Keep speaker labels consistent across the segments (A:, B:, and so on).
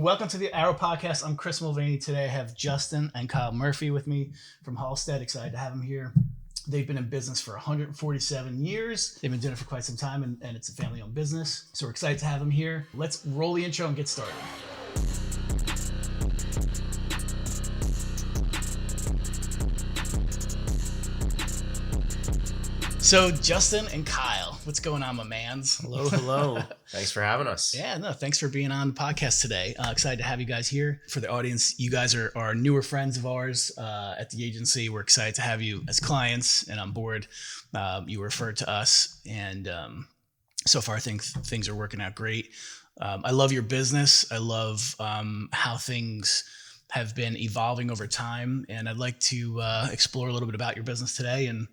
A: Welcome to the Arrow Podcast. I'm Chris Mulvaney. Today I have Justin and Kyle Murphy with me from Halsted. Excited to have them here. They've been in business for 147 years. They've been doing it for quite some time, and it's a family-owned business. So we're excited to have them here. Let's roll the intro and get started. So Justin and Kyle, what's going on, my mans?
B: Hello.
C: Thanks for having us.
A: Yeah, no, thanks for being on the podcast today. Excited to have you guys here. For the audience, you guys are newer friends of ours at the agency. We're excited to have you as clients and on board. You referred to us, and so far I think things are working out great. I love your business. I love how things have been evolving over time, and I'd like to explore a little bit about your business today and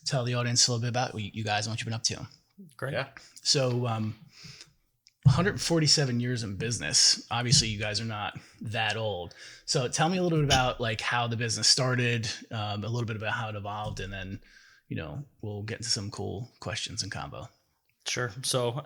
A: tell the audience a little bit about you guys and what you've been up to.
B: Great.
C: Yeah.
A: So 147 years in business. Obviously, you guys are not that old. So tell me a little bit about like how the business started, a little bit about how it evolved, and then, we'll get into some cool questions and combo.
B: Sure. So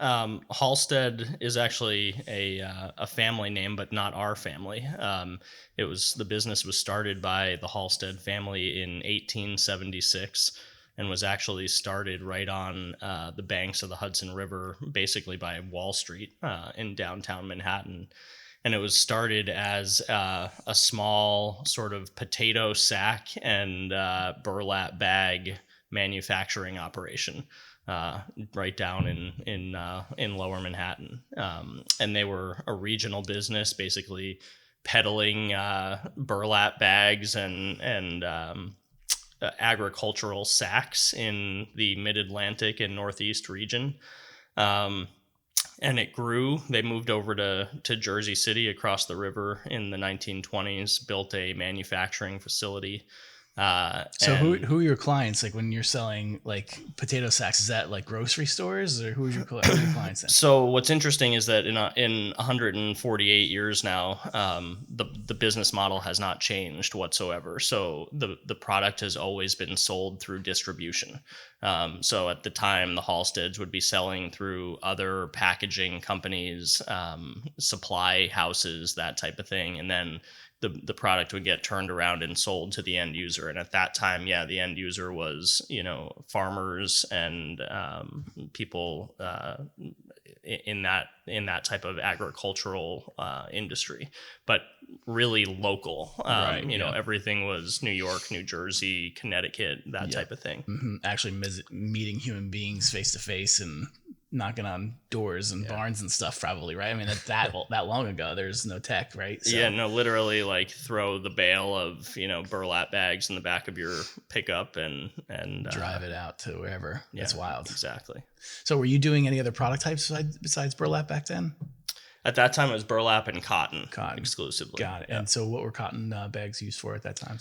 B: Halsted is actually a family name, but not our family. The business was started by the Halsted family in 1876. And was actually started right on the banks of the Hudson River, basically by Wall Street in downtown Manhattan. And it was started as a small sort of potato sack and burlap bag manufacturing operation right down in Lower Manhattan. And they were a regional business, basically peddling burlap bags and agricultural sacks in the mid-Atlantic and Northeast region. And it grew. They moved over to Jersey City across the river in the 1920s, built a manufacturing facility.
A: So who are your clients? Like when you're selling like potato sacks, is that like grocery stores or who are your clients then?
B: So what's interesting is that in 148 years now, the business model has not changed whatsoever. So the product has always been sold through distribution. So at the time, the Halsteds would be selling through other packaging companies, supply houses, that type of thing, and then the product would get turned around and sold to the end user. And at that time, the end user was, farmers and people in that type of agricultural industry, but really local.
A: Right,
B: everything was New York, New Jersey, Connecticut, that type of thing.
A: Mm-hmm. Actually meeting human beings face to face and knocking on doors and barns and stuff, probably, right? I mean, that long ago, there's no tech, right? So.
B: Yeah, no, literally like throw the bale of, burlap bags in the back of your pickup and
A: drive it out to wherever. Yeah, that's wild.
B: Exactly.
A: So were you doing any other product types besides burlap back then?
B: At that time, it was burlap and cotton exclusively.
A: Got it. Yeah. And so what were cotton bags used for at that time?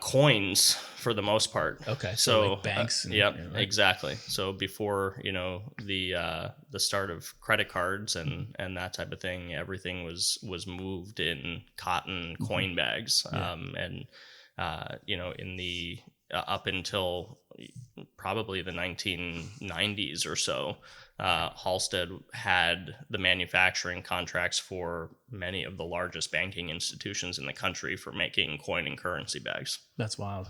B: Coins for the most part.
A: Okay, so like banks.
B: Yep, right? Exactly. So before the start of credit cards and that type of thing, everything was moved in cotton coin bags. In the up until probably the 1990s or so, Halsted had the manufacturing contracts for many of the largest banking institutions in the country for making coin and currency bags.
A: That's wild.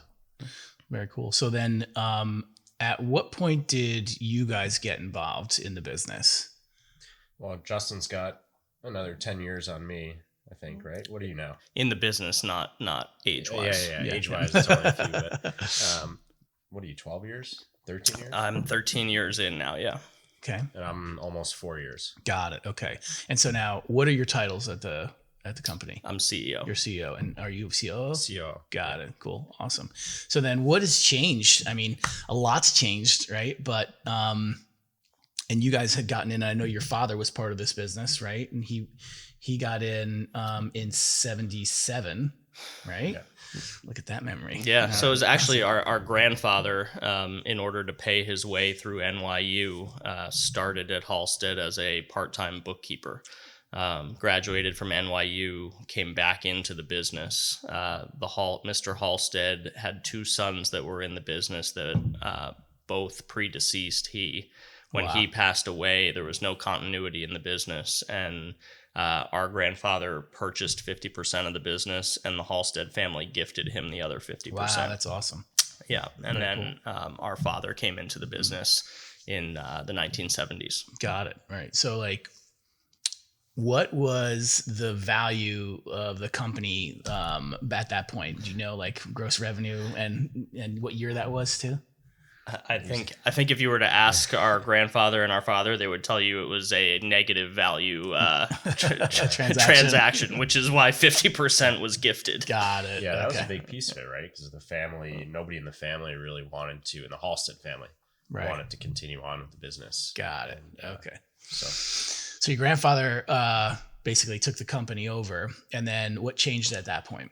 A: Very cool. So then at what point did you guys get involved in the business?
C: Well, Justin's got another 10 years on me, I think, right? What do you know?
B: In the business, not age-wise.
C: Yeah. Age-wise, it's only a few. But, what are you, 12 years? 13 years?
B: I'm 13 years in now, yeah.
A: Okay.
C: And I'm almost 4 years.
A: Got it. Okay. And so now, what are your titles at the company?
B: I'm CEO.
A: You're CEO. And are you COO?
C: COO.
A: Got it. Cool. Awesome. So then what has changed? I mean, a lot's changed, right? But, and you guys had gotten in, I know your father was part of this business, right? And he got in 77, right? Yeah. Look at that memory.
B: Yeah. So it was actually our grandfather, in order to pay his way through NYU, started at Halsted as a part-time bookkeeper. Graduated from NYU, came back into the business. Mr. Halsted had two sons that were in the business that both predeceased he. When he passed away, there was no continuity in the business, and our grandfather purchased 50% of the business, and the Halsted family gifted him the other 50%.
A: Wow, that's awesome.
B: Yeah, and
A: Very
B: then our father came into the business in the 1970s.
A: Got it. Right. So like, what was the value of the company at that point? Do you know, like, gross revenue and what year that was too?
B: I think if you were to ask our grandfather and our father, they would tell you it was a negative value transaction, which is why 50% was gifted.
A: Got it.
C: Yeah, that was a big piece of it, right? Because the family, nobody in the family really wanted to, in the Halsted family, wanted to continue on with the business.
A: Got it.
C: And,
A: Okay.
C: So
A: your grandfather basically took the company over, and then what changed at that point?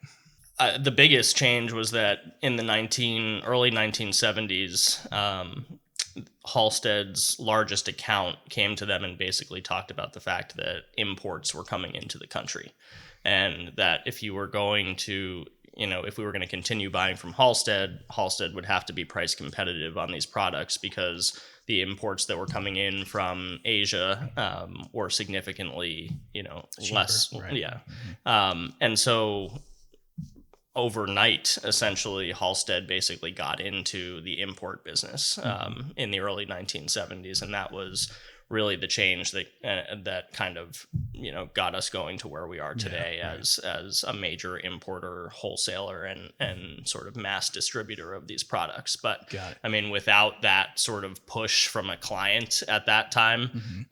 B: The biggest change was that in the early 1970s, Halsted's largest account came to them and basically talked about the fact that imports were coming into the country, and that if you were going to, if we were going to continue buying from Halsted would have to be price competitive on these products, because the imports that were coming in from Asia were significantly, cheaper, less.
A: Right.
B: Yeah. And so overnight, essentially, Halsted basically got into the import business in the early 1970s, and that was really the change that kind of got us going to where we are today as a major importer, wholesaler, and sort of mass distributor of these products. But I mean, without that sort of push from a client at that time,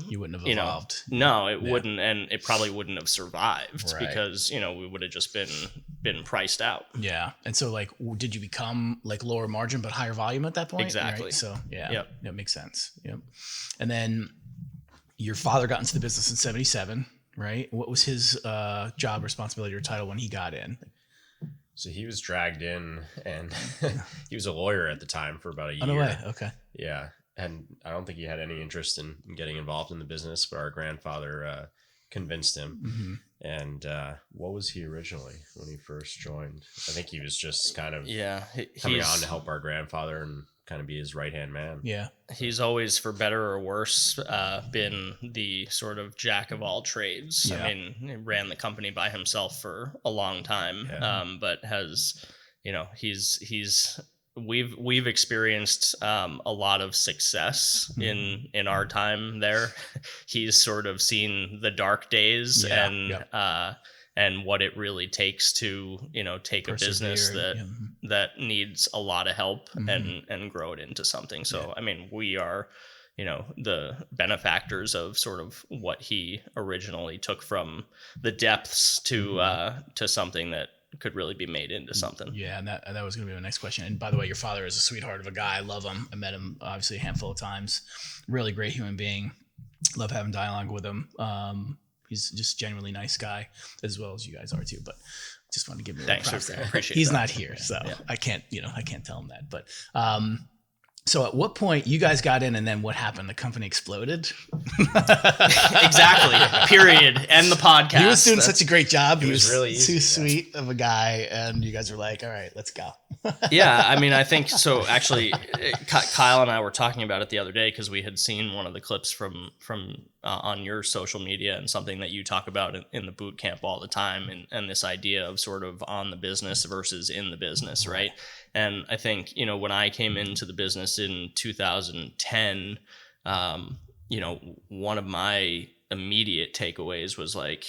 A: you wouldn't have evolved.
B: No, it wouldn't, and it probably wouldn't have survived because we would have just been priced out. Yeah,
A: and so like, did you become like lower margin but higher volume at that point?
B: Exactly.
A: Right? So that makes sense. Yep. And then your father got into the business in 1977, right? What was his job, responsibility, or title when he got in?
C: So he was dragged in, and he was a lawyer at the time for about a year.
A: Oh, no way. Okay.
C: Yeah. And I don't think he had any interest in getting involved in the business, but our grandfather convinced him.
A: Mm-hmm.
C: And what was he originally when he first joined? I think he was just kind of coming on to help our grandfather and kind of be his right-hand man.
B: Yeah. He's always, for better or worse, been the sort of jack of all trades. Yeah. I mean, he ran the company by himself for a long time, but has, we've experienced a lot of success in our time there. He's sort of seen the dark days and what it really takes to take a business that needs a lot of help and grow it into something. So I mean, we are the benefactors of sort of what he originally took from the depths to something that could really be made into something.
A: Yeah, and that was going to be my next question. And by the way, your father is a sweetheart of a guy. I love him. I met him obviously a handful of times. Really great human being. Love having dialogue with him. He's just genuinely nice guy, as well as you guys are too. But just wanted to give him a little props there. He's not here, so I can't tell him that. But so at what point you guys got in, and then what happened? The company exploded?
B: Exactly. Period. End the podcast.
A: He was doing such a great job. He was
C: really easy,
A: too sweet of a guy, and you guys were like, all right, let's go.
B: Yeah, I mean, I think so. Actually, Kyle and I were talking about it the other day because we had seen one of the clips from on your social media, and something that you talk about in the boot camp all the time, and this idea of sort of on the business versus in the business, right? And I think, when I came into the business in 2010, one of my immediate takeaways was like,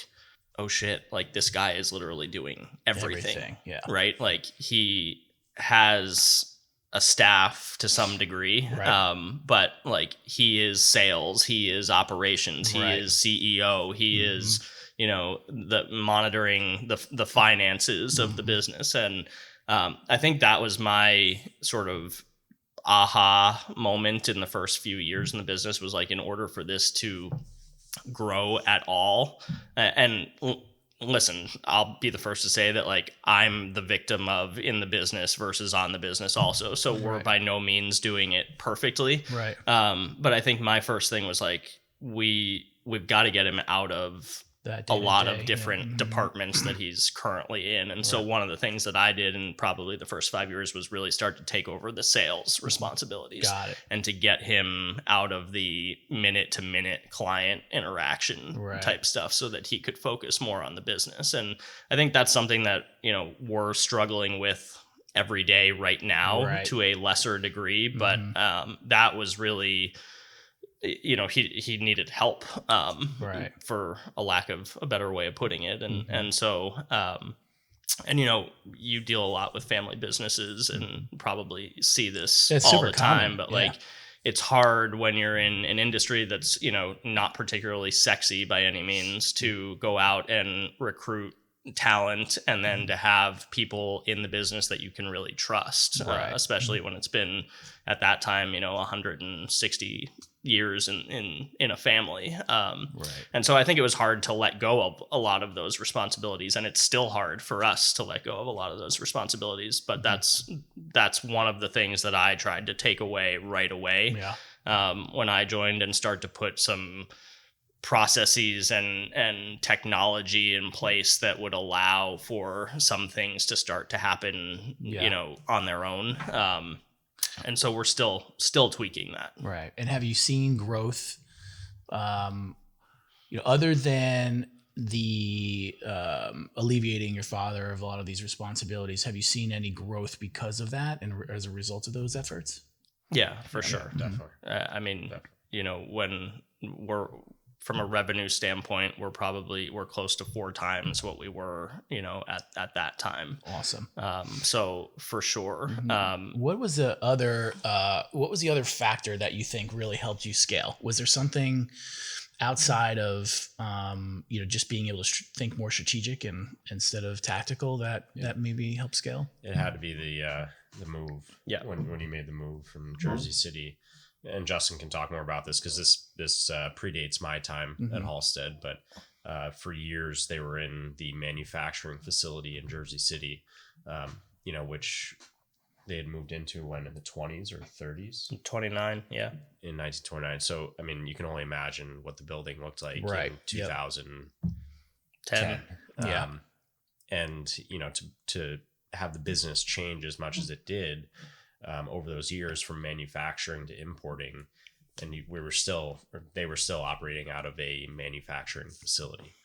B: oh shit, like this guy is literally doing everything. Yeah. Right. Like he has a staff to some degree, but like he is sales, he is operations, he is CEO, he is, the monitoring the finances of the business. And I think that was my sort of aha moment in the first few years in the business, was like, in order for this to grow at all, and listen, I'll be the first to say that like I'm the victim of in the business versus on the business also. So we're by no means doing it perfectly. Right. But I think my first thing was like, we've got to get him out of a lot of different departments that he's currently in. And so one of the things that I did in probably the first 5 years was really start to take over the sales responsibilities.
A: Got it.
B: And to get him out of the minute to minute client interaction type stuff so that he could focus more on the business. And I think that's something that, we're struggling with every day right now to a lesser degree, but that was really, he needed help, for a lack of a better way of putting it. And so, you deal a lot with family businesses and probably see this all the time, but it's hard when you're in an industry that's, not particularly sexy by any means to go out and recruit talent and then to have people in the business that you can really trust, especially when it's been at that time, 160 years in a family. And so I think it was hard to let go of a lot of those responsibilities, and it's still hard for us to let go of a lot of those responsibilities, but that's one of the things that I tried to take away right away when I joined and start to put some processes and technology in place that would allow for some things to start to happen, on their own. And so we're still tweaking that.
A: Right. And have you seen growth, other than the alleviating your father of a lot of these responsibilities, have you seen any growth because of that and as a result of those efforts?
B: Yeah, for sure.
C: Definitely.
B: I mean, when we're from a revenue standpoint, we're close to 4 times what we were, at that time.
A: Awesome.
B: So for sure.
A: What was the other factor that you think really helped you scale? Was there something outside of, just being able to think more strategic and instead of tactical that maybe helped scale?
C: It had to be the move.
B: Yeah.
C: When he made the move from Jersey City. And Justin can talk more about this because this predates my time at Halsted, but for years they were in the manufacturing facility in Jersey City, which they had moved into when in the 20s or 30s?
B: 29, yeah.
C: In 1929. So, I mean, you can only imagine what the building looked like in 2010. And, to have the business change as much as it did, over those years from manufacturing to importing, and they were still operating out of a manufacturing facility.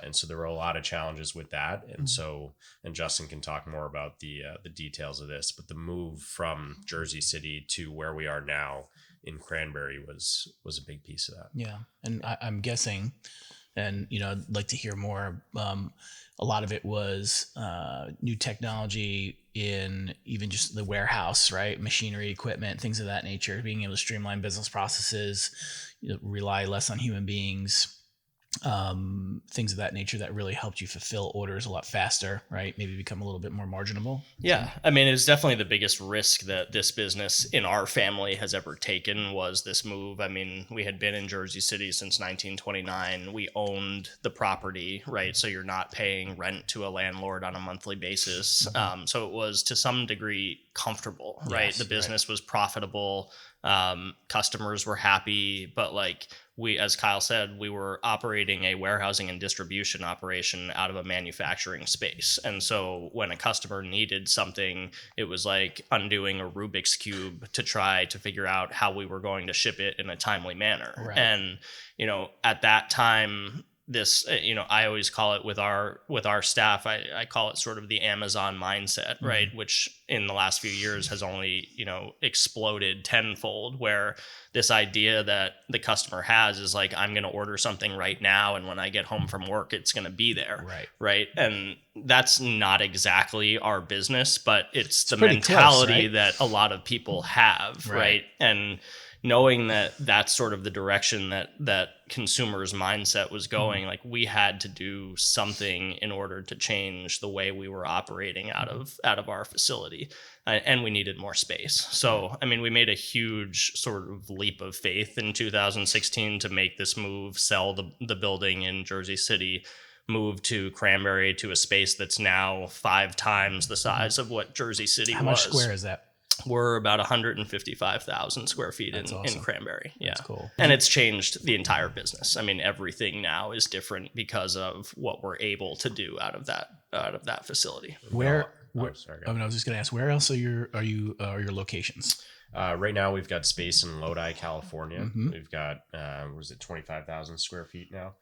C: And so there were a lot of challenges with that. And so, and Justin can talk more about the details of this, but the move from Jersey City to where we are now in Cranberry was a big piece of that.
A: Yeah. And I'm guessing, and, I'd like to hear more. A lot of it was new technology in even just the warehouse, right? Machinery, equipment, things of that nature, being able to streamline business processes, rely less on human beings, things of that nature that really helped you fulfill orders a lot faster, right? Maybe become a little bit more marginable.
B: Yeah. I mean, it's definitely the biggest risk that this business in our family has ever taken was this move. I mean, we had been in Jersey City since 1929. We owned the property, right? So you're not paying rent to a landlord on a monthly basis. So it was to some degree comfortable, right?
A: Yes,
B: the business was profitable. Customers were happy, but we, as Kyle said, we were operating a warehousing and distribution operation out of a manufacturing space. And so when a customer needed something, it was like undoing a Rubik's Cube to try to figure out how we were going to ship it in a timely manner. Right. And, at that time, this, I always call it with our staff, I call it sort of the Amazon mindset, right? Which in the last few years has only, exploded tenfold, where this idea that the customer has is like, I'm going to order something right now, and when I get home from work, it's going to be there. Right. And that's not exactly our business, but it's the mentality close, right? That a lot of people have. Right. And knowing that that's sort of the direction that consumers' mindset was going, we had to do something in order to change the way we were operating out of our facility, and we needed more space. So, I mean, we made a huge sort of leap of faith in 2016 to make this move, sell the building in Jersey City, move to Cranberry, to a space that's now 5 times the size of what Jersey City was.
A: How much square is that?
B: We're about 155,000 square feet
A: That's
B: in
A: awesome.
B: Cranberry. Yeah.
A: That's cool.
B: And it's changed the entire business. I mean, everything now is different because of what we're able to do out of that facility.
A: Where
C: Sorry.
A: I was just going to ask, where else are your locations?
C: Right now we've got space in Lodi, California.
A: Mm-hmm.
C: We've got, 25,000 square feet now.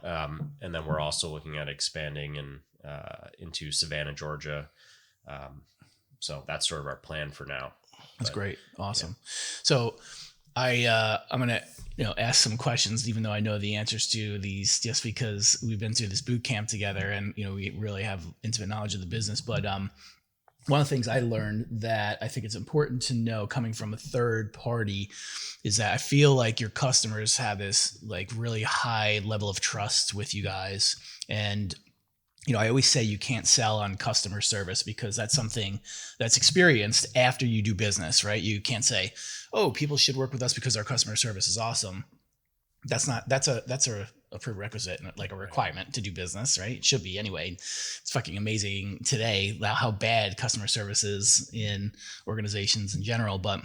C: And then we're also looking at expanding into Savannah, Georgia. So that's sort of our plan for now.
A: That's great. Awesome. Yeah. So I'm going to, ask some questions, even though I know the answers to these, just because we've been through this boot camp together and, we really have intimate knowledge of the business. But, one of the things I learned that I think it's important to know coming from a third party is that I feel like your customers have this like really high level of trust with you guys. And, I always say you can't sell on customer service because that's something that's experienced after you do business, right? You can't say, oh, people should work with us because our customer service is awesome. That's a prerequisite, like a requirement to do business, right? It should be anyway. It's fucking amazing today how bad customer service is in organizations in general, but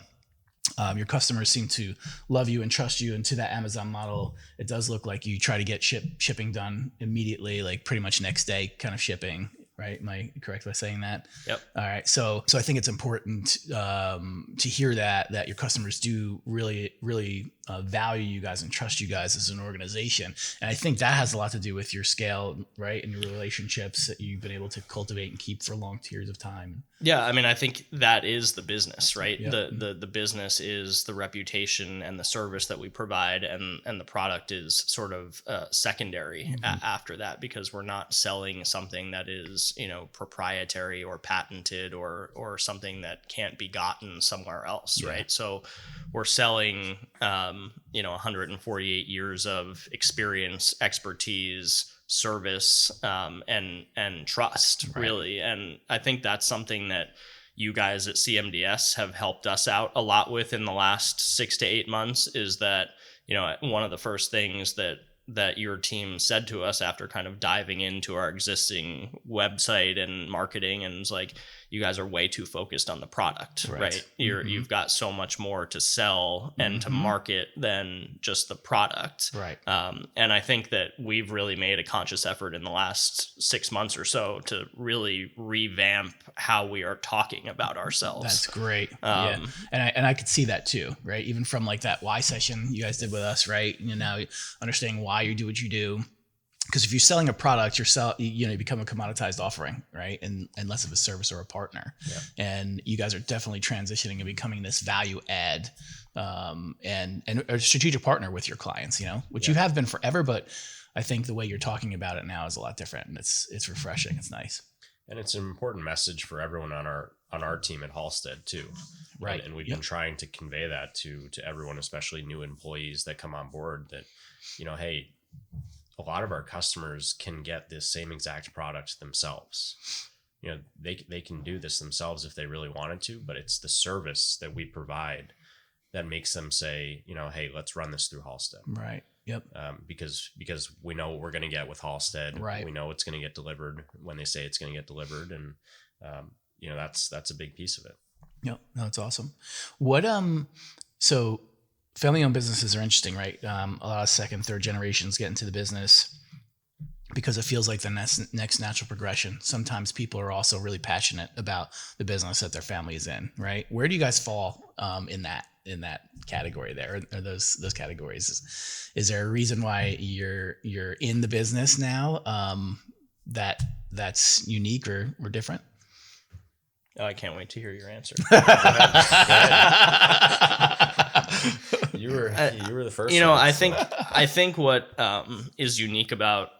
A: your customers seem to love you and trust you. And to that Amazon model, it does look like you try to get shipping done immediately, like pretty much next day kind of shipping, right? Am I correct by saying that?
B: Yep.
A: All right. So I think it's important to hear that your customers do really, really value you guys and trust you guys as an organization. And I think that has a lot to do with your scale, right? And your relationships that you've been able to cultivate and keep for long periods of time.
B: Yeah, I mean, I think that is the business, right?
A: Yep.
B: The business is the reputation and the service that we provide, and the product is sort of secondary after that, because we're not selling something that is, proprietary or patented or something that can't be gotten somewhere else, right? So we're selling, 148 years of experience, expertise, service, and trust, really. And I think that's something that you guys at CMDS have helped us out a lot with in the last 6 to 8 months, is that, one of the first things that your team said to us after kind of diving into our existing website and marketing, and it's like, you guys are way too focused on the product, right? You've got so much more to sell and to market than just the product.
A: Right.
B: And I think that we've really made a conscious effort in the last 6 months or so to really revamp how we are talking about ourselves.
A: That's great. Yeah. And I could see that too, right? Even from like that why session you guys did with us, right? Now understanding why you do what you do. Because if you're selling a product, you become a commoditized offering, right? And less of a service or a partner. Yeah. And you guys are definitely transitioning and becoming this value add and a strategic partner with your clients, which you have been forever. But I think the way you're talking about it now is a lot different, and it's refreshing. It's nice.
C: And it's an important message for everyone on our team at Halsted too.
A: Right.
C: And we've been trying to convey that to everyone, especially new employees that come on board, that, hey, a lot of our customers can get this same exact product themselves. They can do this themselves if they really wanted to, but it's the service that we provide that makes them say, hey, let's run this through Halsted.
A: Right. Yep.
C: Because we know what we're going to get with Halsted.
A: Right.
C: We know it's going to get delivered when they say it's going to get delivered, and that's a big piece of it.
A: Yep. No, it's awesome. What so family-owned businesses are interesting, right? A lot of second, third generations get into the business because it feels like the next natural progression. Sometimes people are also really passionate about the business that their family is in, right? Where do you guys fall in that category there, or those categories? Is there a reason why you're in the business now that's unique or different?
B: Oh, I can't wait to hear your answer.
C: You were the first.
B: I think what is unique about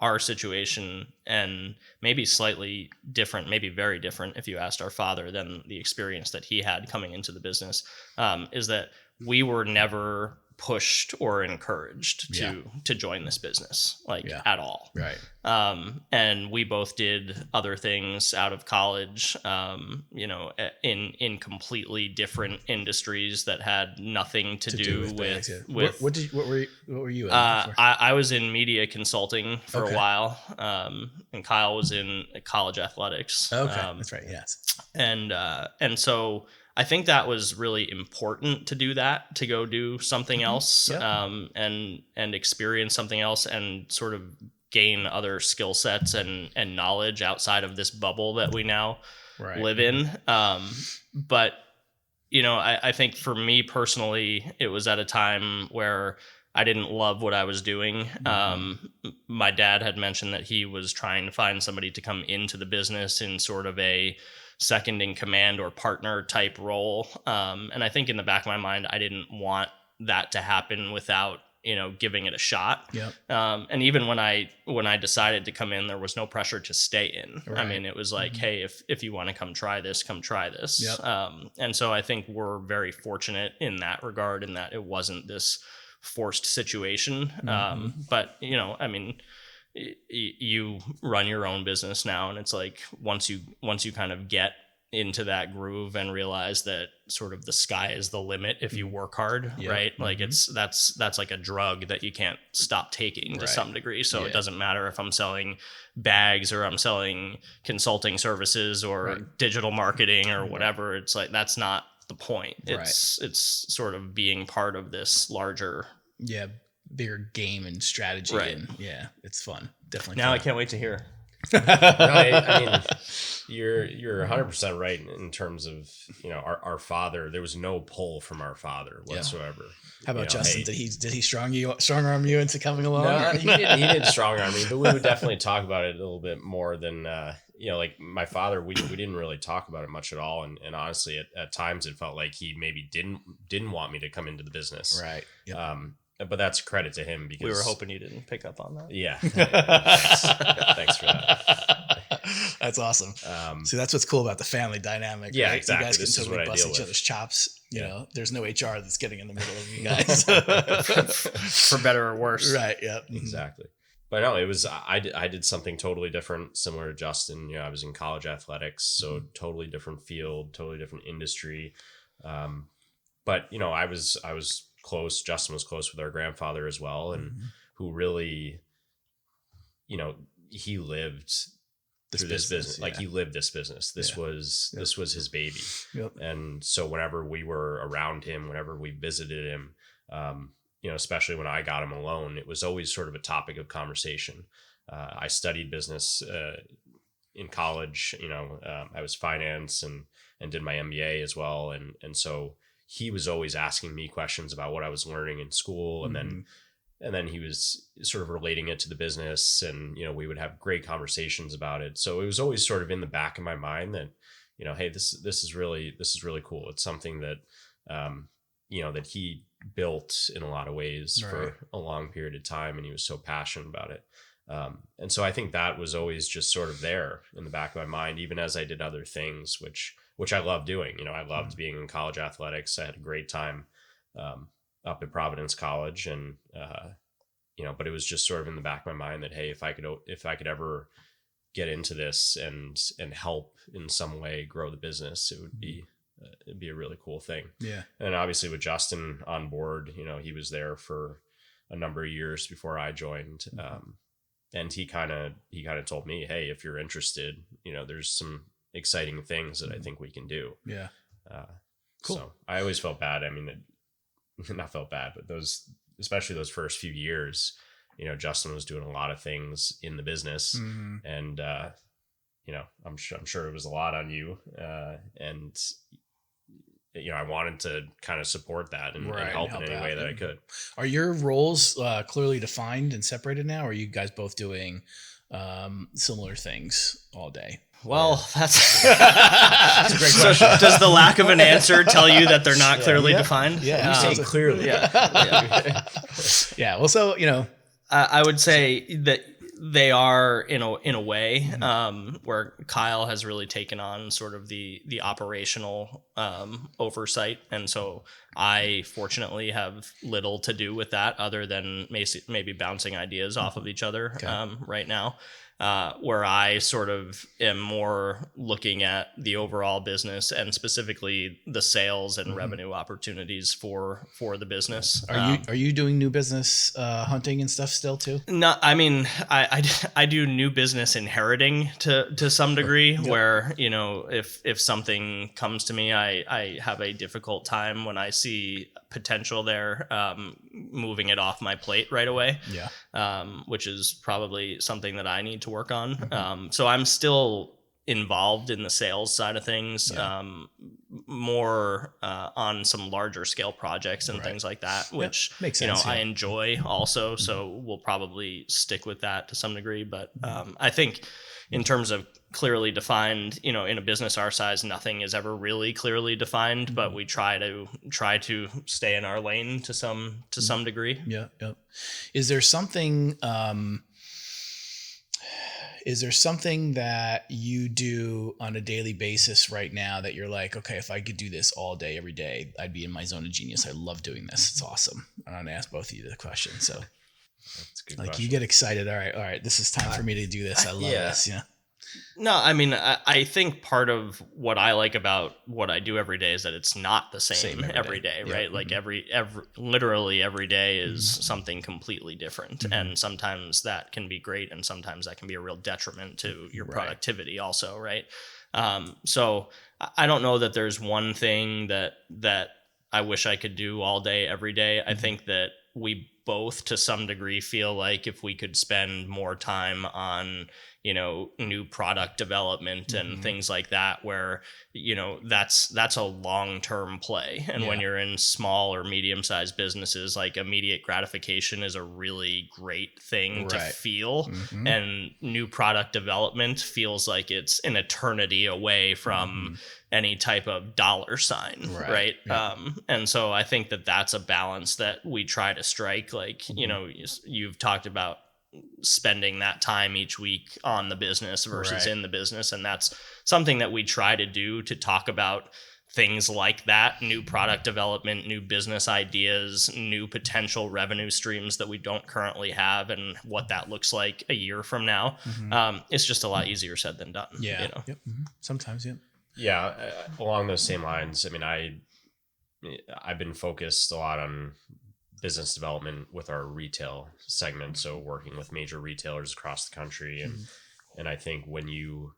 B: our situation, and maybe slightly different, maybe very different if you asked our father than the experience that he had coming into the business, is that we were never pushed or encouraged to join this business at all.
A: Right.
B: And we both did other things out of college, in completely different industries that had nothing to do with
A: what were you in?
B: I was in media consulting for a while. And Kyle was in college athletics.
A: Okay. That's right. Yes.
B: And so I think that was really important to do that, to go do something else,
A: Yep.
B: and experience something else and sort of gain other skill sets and knowledge outside of this bubble that we now live in. But, I think for me personally, it was at a time where I didn't love what I was doing. My dad had mentioned that he was trying to find somebody to come into the business in sort of a second in command or partner type role. And I think in the back of my mind, I didn't want that to happen without, giving it a shot.
A: Yep.
B: And even when I decided to come in, there was no pressure to stay in.
A: Right.
B: I mean, it was like, hey, if you want to come try this, come try this.
A: Yep.
B: And so I think we're very fortunate in that regard, in that it wasn't this forced situation. But, I mean, you run your own business now, and it's like once you kind of get into that groove and realize that sort of the sky is the limit if you work hard, right? Like that's like a drug that you can't stop taking to some degree. So it doesn't matter if I'm selling bags or I'm selling consulting services or digital marketing or whatever. It's like, that's not the point. It's sort of being part of this larger
A: bigger game and strategy. And it's fun. Definitely.
B: Now
A: fun.
B: I can't wait to hear.
C: I mean, you're 100% right in terms of, our father. There was no pull from our father whatsoever.
A: How about Justin? Did he strong arm you into coming along?
C: No, he didn't strong arm me, but we would definitely talk about it a little bit more than like my father. We didn't really talk about it much at all, and honestly, at times it felt like he maybe didn't want me to come into the business.
A: Right. Yep.
C: But that's credit to him, because
B: we were hoping you didn't pick up on that.
C: Yeah. Thanks for that.
A: That's awesome. See, that's what's cool about the family dynamic.
C: Yeah,
A: right?
C: exactly.
A: You guys
C: This
A: can
C: is
A: totally
C: what I
A: bust
C: deal
A: each
C: with.
A: other's chops. You know, there's no HR that's getting in the middle of you guys.
B: For better or worse.
A: Right. Yeah.
C: Exactly. But no, it was, I did something totally different, similar to Justin. I was in college athletics, so totally different field, totally different industry. But I was close. Justin was close with our grandfather as well, and who really, he lived through this business. Like, he lived this business. This was his baby.
A: Yep.
C: And so whenever we were around him, whenever we visited him, especially when I got him alone, it was always sort of a topic of conversation. I studied business in college. I was finance and did my MBA as well. And so he was always asking me questions about what I was learning in school. And then he was sort of relating it to the business, and, we would have great conversations about it. So it was always sort of in the back of my mind that, hey, this is really cool. It's something that, that he built in a lot of ways for a long period of time, and he was so passionate about it. And so I think that was always just sort of there in the back of my mind, even as I did other things, which I loved doing. I loved being in college athletics. I had a great time up at Providence College, and but it was just sort of in the back of my mind that, hey, if I could ever get into this and help in some way grow the business, it'd be a really cool thing.
A: Yeah.
C: And obviously with Justin on board, he was there for a number of years before I joined. And he kind of told me, hey, if you're interested, there's some exciting things that I think we can do.
A: Yeah.
C: Cool. So I always felt bad. I mean, not felt bad, but especially those first few years, Justin was doing a lot of things in the business, and I'm sure it was a lot on you, and I wanted to kind of support that and help in any way that I could. Are
A: your roles clearly defined and separated now? Or are you guys both doing similar things all day?
B: Well, that's a great question. So does the lack of an answer tell you that they're not clearly defined?
A: Yeah,
C: you say clearly.
A: Yeah. Well, so
B: I would say that they are in a way where Kyle has really taken on sort of the operational oversight, and so I fortunately have little to do with that other than maybe bouncing ideas off of each other right now. where I sort of am more looking at the overall business and specifically the sales and revenue opportunities for the business.
A: Are you doing new business hunting and stuff still too?
B: No, I mean, I do new business inheriting to some degree, where, you know, if something comes to me, I have a difficult time when I see potential there, moving it off my plate right away. Which is probably something that I need to work on. So I'm still involved in the sales side of things, more on some larger scale projects and things like that, which
A: makes
B: you know
A: sense,
B: I enjoy also. So we'll probably stick with that to some degree. But I think in terms of clearly defined, you know, in a business our size, nothing is ever really clearly defined, but we try to stay in our lane to some degree.
A: Yeah. Is there something that you do on a daily basis right now that you're like, okay, if I could do this all day, every day, I'd be in my zone of genius. I love doing this. It's awesome. I'm going to ask both of you the question. So
C: That's a good
A: like
C: question.
A: you get excited. All right. This is time for me to do this. I love this. Yeah.
B: No, I mean, I think part of what I like about what I do every day is that it's not the same every day, right? Like literally every day is something completely different. And sometimes that can be great. And sometimes that can be a real detriment to your productivity also, right? So I don't know that there's one thing that I wish I could do all day, every day. I think that we both to some degree feel like if we could spend more time on, you know, new product development and things like that, where, you know, that's a long-term play. And when you're in small or medium-sized businesses, like immediate gratification is a really great thing to feel. And new product development feels like it's an eternity away from any type of dollar sign. Right. And so I think that that's a balance that we try to strike. Like, you know, you've talked about spending that time each week on the business versus in the business. And that's something that we try to do, to talk about things like that: new product development, new business ideas, new potential revenue streams that we don't currently have, and what that looks like a year from now. It's just a lot easier said than done.
A: Yeah.
B: You know?
A: Sometimes.
C: Yeah. Along those same lines, I mean, I've been focused a lot on business development with our retail segment. So working with major retailers across the country. And I think when you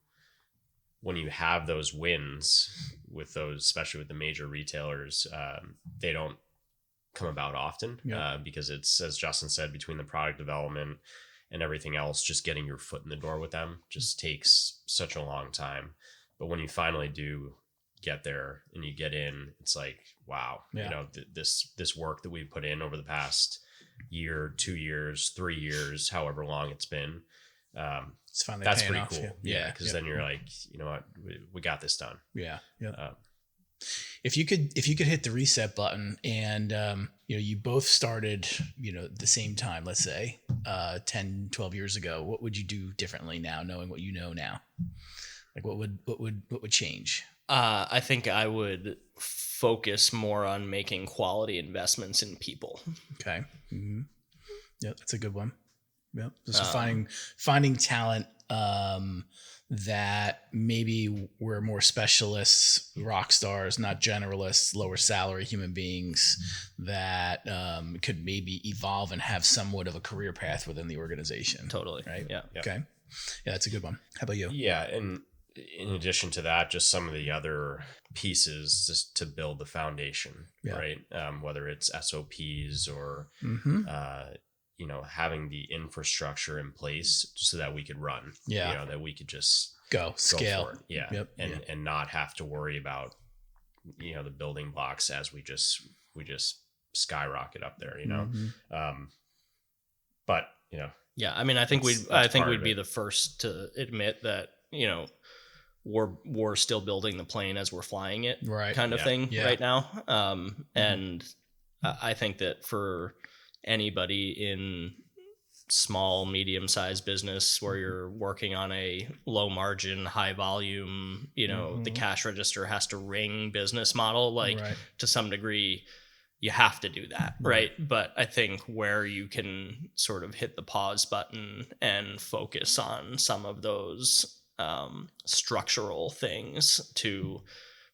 C: have those wins with those, especially with the major retailers, they don't come about often, because it's, as Justin said, between the product development and everything else, just getting your foot in the door with them just takes such a long time. But when you finally do get there and you get in, it's like, wow, you know, this work that we've put in over the past year, 2 years, 3 years, however long it's been,
A: it's finally
C: that's
A: paying
C: pretty
A: off.
C: cool. Because then you're like, you know what, we got this done.
A: If you could hit the reset button and you know, you both started, you know, at the same time, let's say 10, 12 years ago, what would you do differently now, knowing what you know now? Like what would change?
B: I think I would focus more on making quality investments in people.
A: Okay. Yeah, that's a good one. Yeah. Just finding talent that maybe were more specialists, rock stars, not generalists, lower salary human beings that could maybe evolve and have somewhat of a career path within the organization.
B: Totally.
A: Right. Yeah. Okay. Yeah, that's a good one. How about you?
C: Yeah. And in addition to that, just some of the other pieces just to build the foundation, right? Whether it's SOPs or, you know, having the infrastructure in place so that we could run, you know, that we could just
A: scale.
C: for it. And not have to worry about, you know, the building blocks as we just skyrocket up there, you know? But, you know,
B: I mean, I think we'd be the first to admit that, you know, we're still building the plane as we're flying it, kind of thing right now. And I think that for anybody in small, medium-sized business where you're working on a low margin, high volume, you know, the cash register has to ring business model, like to some degree, you have to do that, right? But I think where you can sort of hit the pause button and focus on some of those structural things to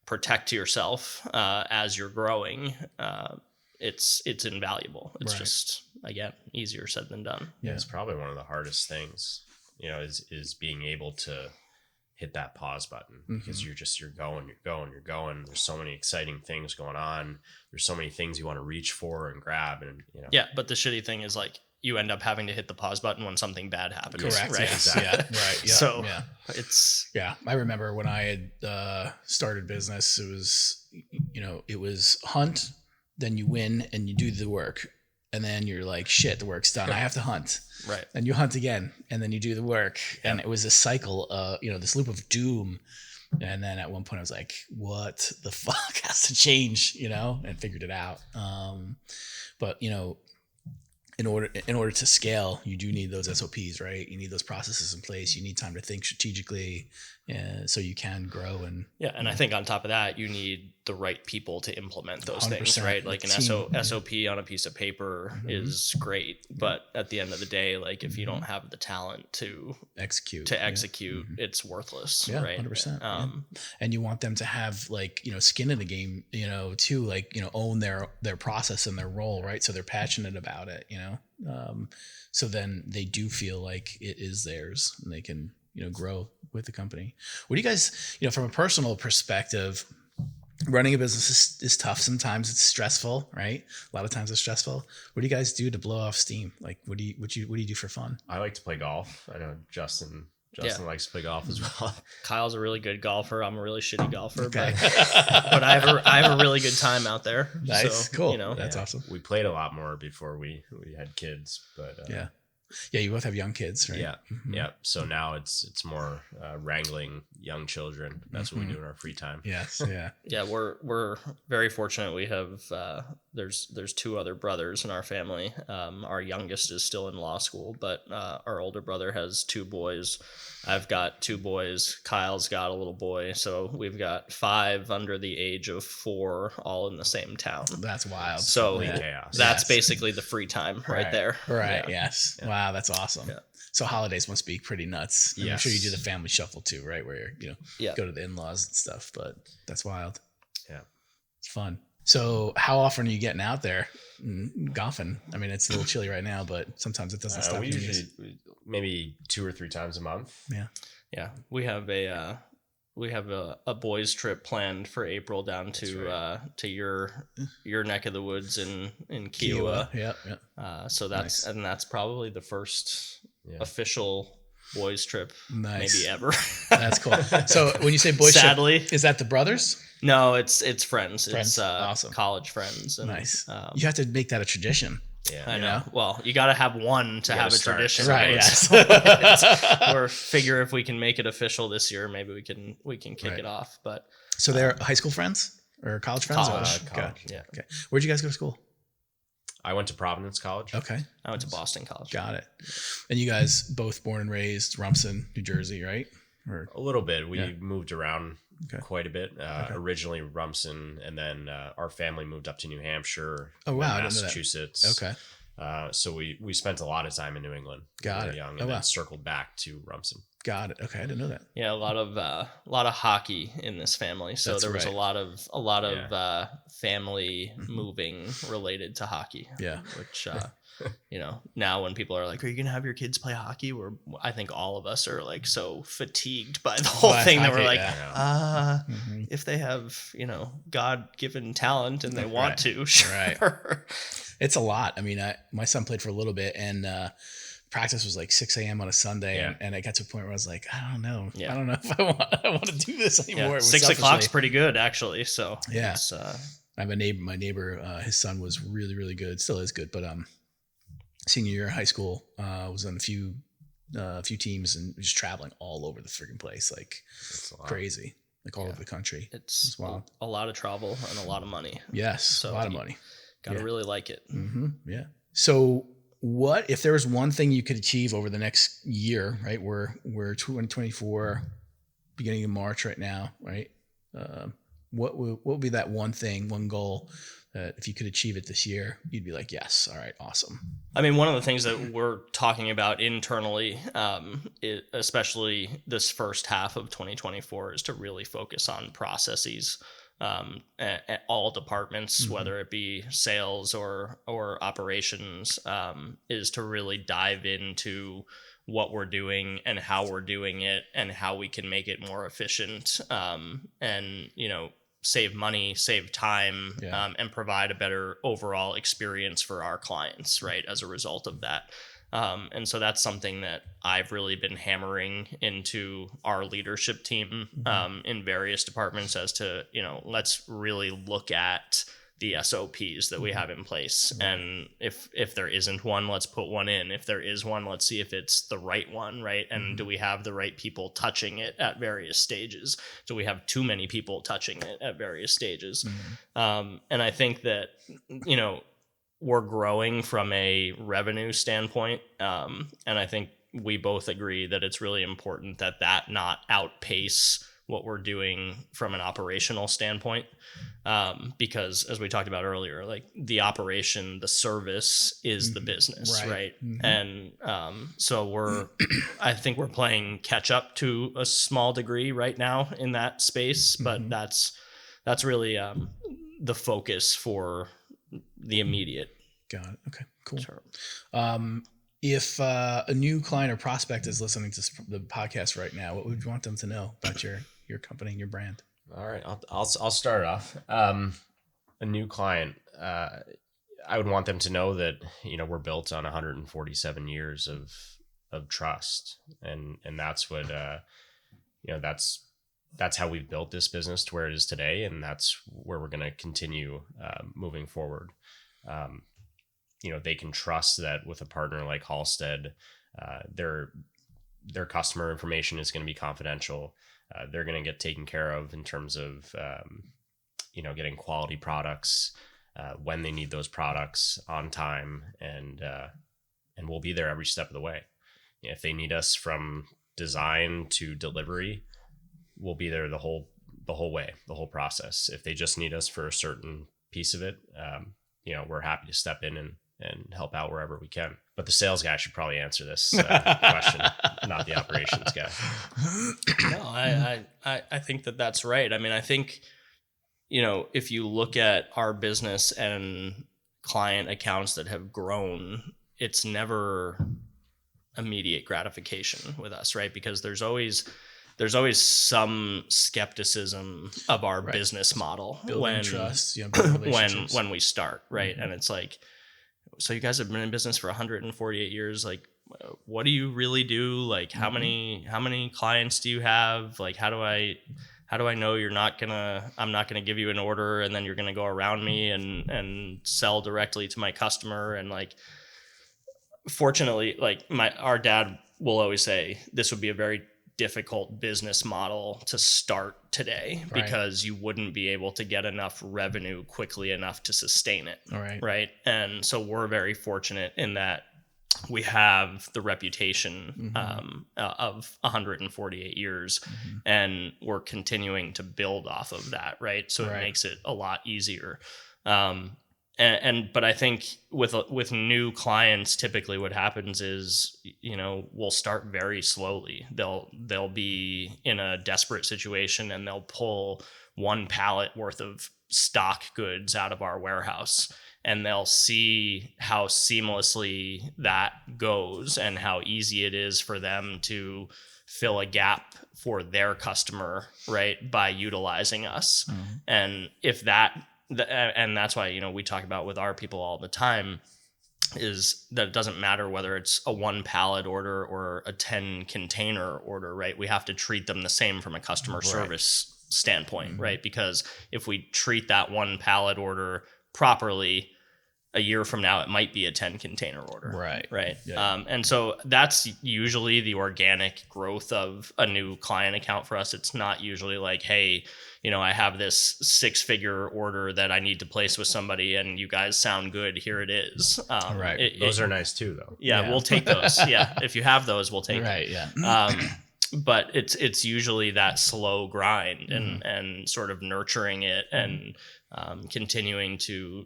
B: protect yourself as you're growing, it's invaluable. It's just, again, easier said than done.
C: Yeah, it's probably one of the hardest things, is being able to hit that pause button, because you're going. There's so many exciting things going on. There's so many things you want to reach for and grab, and
B: Yeah, but the shitty thing is like you end up having to hit the pause button when something bad happens.
A: Correct.
B: Right.
A: Yes. Yeah. Right. Yeah.
B: So
A: yeah.
B: it's
A: I remember when I had started business, it was hunt, then you win and you do the work. And then you're like, shit, the work's done. I have to hunt.
B: Right.
A: And you hunt again, and then you do the work. Yeah. And it was a cycle this loop of doom. And then at one point I was like, what the fuck has to change, and figured it out. But in order to scale, you do need those SOPs, right? You need those processes in place. You need time to think strategically, so you can grow. And
B: I think on top of that, you need the right people to implement those things, right? Like an SOP on a piece of paper is great, but at the end of the day, like if you don't have the talent to execute, it's worthless, right?
A: 100%. And you want them to have skin in the game, to own their process and their role, right? So they're passionate about it, so then they do feel like it is theirs and they can, grow with the company. What do you guys, from a personal perspective, running a business is tough. Sometimes it's stressful, right? A lot of times it's stressful. What do you guys do to blow off steam? Like, what do you do for fun?
C: I like to play golf. I know Justin likes to play golf as well.
B: Kyle's a really good golfer. I'm a really shitty golfer, okay. but I have a really good time out there.
A: Nice,
B: so,
A: cool. That's awesome.
C: We played a lot more before we had kids, but
A: yeah, you both have young kids, right?
C: Yeah, yeah. So now it's more wrangling young children. That's what we do in our free time.
A: Yes, yeah,
B: yeah. We're very fortunate. We have there's two other brothers in our family. Our youngest is still in law school, but our older brother has two boys. I've got two boys. Kyle's got a little boy. So we've got 5 under the age of 4, all in the same town.
A: That's wild.
B: So
C: chaos.
B: That's basically the free time right there.
A: Right. Yeah. Yes. Yeah. Wow. That's awesome.
B: Yeah.
A: So holidays must be pretty nuts.
C: Yes.
A: I'm sure you do the family shuffle too, right? Where go to the in-laws and stuff, but that's wild.
C: Yeah.
A: It's fun. So how often are you getting out there golfing? I mean, it's a little chilly right now, but sometimes it doesn't stop.
C: We usually maybe 2 or 3 times a month.
A: Yeah.
B: Yeah. We have a boys trip planned for April down to your neck of the woods in Kiowa.
A: Yeah.
B: So that's probably the first official boys trip maybe ever.
A: That's cool. So when you say boys
B: sadly
A: trip, is that the brothers?
B: No, it's friends. It's
A: awesome.
B: College friends. And,
A: nice. You have to make that a tradition.
B: Yeah, I know. Well, you got to have one to have a tradition,
A: right? Yes.
B: Or figure if we can make it official this year, maybe we can kick it off. But
A: so they're high school friends or college friends?
B: College.
A: Yeah. Okay. Where'd you guys go to school?
C: I went to Providence College.
A: Okay.
B: I went to Boston College.
A: Got it. And you guys both born and raised Rumson, New Jersey, right? Or
C: a little bit. We moved around quite a bit. Originally Rumson, and then our family moved up to New Hampshire.
A: Oh wow,
C: Massachusetts.
A: Okay.
C: So we spent a lot of time in New England.
A: Got it.
C: Young, and then circled back to Rumson.
A: Got it. Okay, I didn't know that.
B: Yeah, a lot of hockey in this family. So there was a lot of family moving related to hockey.
A: Yeah,
B: which now when people are like, "Are you gonna have your kids play hockey?" I think all of us are like so fatigued by the whole thing that we're like, if they have God-given talent and they want to, sure.
A: Right. It's a lot. I mean, my son played for a little bit, and practice was like 6 a.m. on a Sunday, and I got to a point where I was like, I don't know if I want to do this anymore.
B: 6 o'clock's pretty good, actually. So
A: yeah, I have my neighbor, his son was really, really good, still is good, but senior year of high school, was on a few teams and just traveling all over the freaking place, like crazy, like all over the country.
B: It's wild. A lot of travel and a lot of money.
A: Yes, so a lot of money.
B: Gotta really like it.
A: Mm-hmm. Yeah. So what if there was one thing you could achieve over the next year, right? We're 2024, beginning of March right now, right? what would be that one thing, one goal that if you could achieve it this year, you'd be like, yes, all right, awesome.
B: I mean, one of the things that we're talking about internally, especially this first half of 2024, is to really focus on processes at all departments, whether it be sales or operations, is to really dive into what we're doing and how we're doing it and how we can make it more efficient, and save money, save time, and provide a better overall experience for our clients, right, as a result of that. And so that's something that I've really been hammering into our leadership team in various departments as to, let's really look at the SOPs that we have in place. And if there isn't one, let's put one in. If there is one, let's see if it's the right one, right? And do we have the right people touching it at various stages? Do we have too many people touching it at various stages? And I think that, we're growing from a revenue standpoint. And I think we both agree that it's really important that not outpace what we're doing from an operational standpoint. Because as we talked about earlier, like the operation, the service is the business, right? And so I think we're playing catch up to a small degree right now in that space, but that's really the focus for the immediate.
A: Got it. Okay, cool.
B: Sure.
A: If a new client or prospect is listening to the podcast right now, what would you want them to know about your company and your brand?
C: All right, I'll start off. A new client, I would want them to know that we're built on 147 years of trust, and that's what that's how we've built this business to where it is today, and that's where we're going to continue moving forward. They can trust that with a partner like Halsted, their customer information is going to be confidential. They're going to get taken care of in terms of, getting quality products when they need those products on time, and we'll be there every step of the way. If they need us from design to delivery, we'll be there the whole way, the whole process. If they just need us for a certain piece of it, we're happy to step in and help out wherever we can. But the sales guy should probably answer this question, not the operations guy.
B: No, I think that's right. I mean, I think, if you look at our business and client accounts that have grown, it's never immediate gratification with us, right? Because there's always some skepticism of our business model
A: building trust,
B: when we start, right? And it's like, so you guys have been in business for 148 years. Like, what do you really do? Like, how many clients do you have? Like, how do I know I'm not gonna give you an order and then you're gonna go around me and sell directly to my customer? And like, fortunately, like our dad will always say this would be a very difficult business model to start today because you wouldn't be able to get enough revenue quickly enough to sustain it.
A: All right.
B: Right. And so we're very fortunate in that we have the reputation of 148 years and we're continuing to build off of that. Right. So it makes it a lot easier. But I think with new clients, typically what happens is, we'll start very slowly. They'll be in a desperate situation and they'll pull one pallet worth of stock goods out of our warehouse, and they'll see how seamlessly that goes and how easy it is for them to fill a gap for their customer, right, by utilizing us. And and that's why, we talk about with our people all the time is that it doesn't matter whether it's a 1 pallet order or a 10 container order, right? We have to treat them the same from a customer service standpoint, right? Because if we treat that 1 pallet order properly, a year from now, it might be a 10 container order. Right.
A: Yeah.
B: And so that's usually the organic growth of a new client account for us. It's not usually like, hey, I have this 6-figure order that I need to place with somebody and you guys sound good. Here it is.
C: Those are nice too, though.
B: Yeah, we'll take those. Yeah. If you have those, we'll take them.
A: Yeah.
B: but it's usually that slow grind and sort of nurturing it and continuing to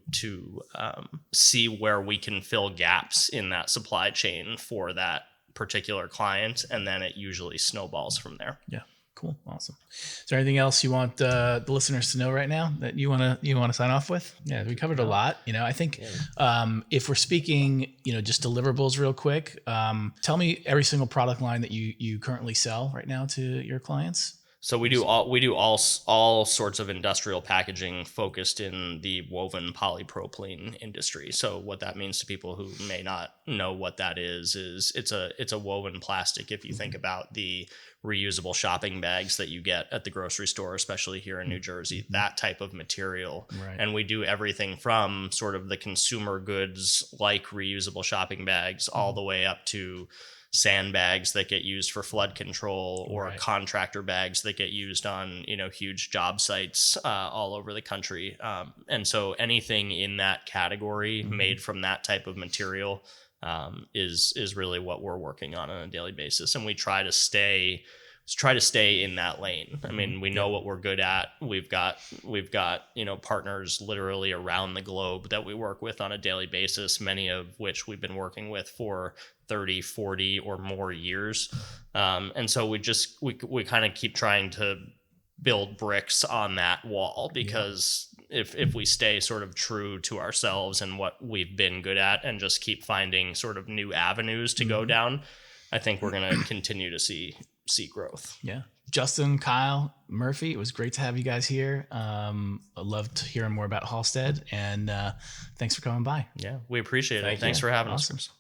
B: see where we can fill gaps in that supply chain for that particular client, and then it usually snowballs from there.
A: Yeah. Cool. Awesome. Is there anything else you want the listeners to know right now that you want to sign off with? Yeah, we covered a lot. I think if we're speaking, just deliverables real quick, tell me every single product line that you currently sell right now to your clients.
B: So we do all sorts of industrial packaging focused in the woven polypropylene industry. So what that means to people who may not know what that is it's a woven plastic. If you think about the reusable shopping bags that you get at the grocery store, especially here in New Jersey, that type of material.
A: Right.
B: And we do everything from sort of the consumer goods like reusable shopping bags all the way up to sandbags that get used for flood control, or contractor bags that get used on huge job sites all over the country, and so anything in that category made from that type of material is really what we're working on a daily basis, and we try to stay in that lane. I mean, we know what we're good at. We've got partners literally around the globe that we work with on a daily basis, many of which we've been working with for 30, 40 or more years. And so we kind of keep trying to build bricks on that wall, because if we stay sort of true to ourselves and what we've been good at and just keep finding sort of new avenues to go down, I think we're going to continue to see growth.
A: Yeah. Justin, Kyle, Murphy, it was great to have you guys here. I loved hearing more about Halsted, and thanks for coming by.
B: Yeah, we appreciate it. Thanks for having us.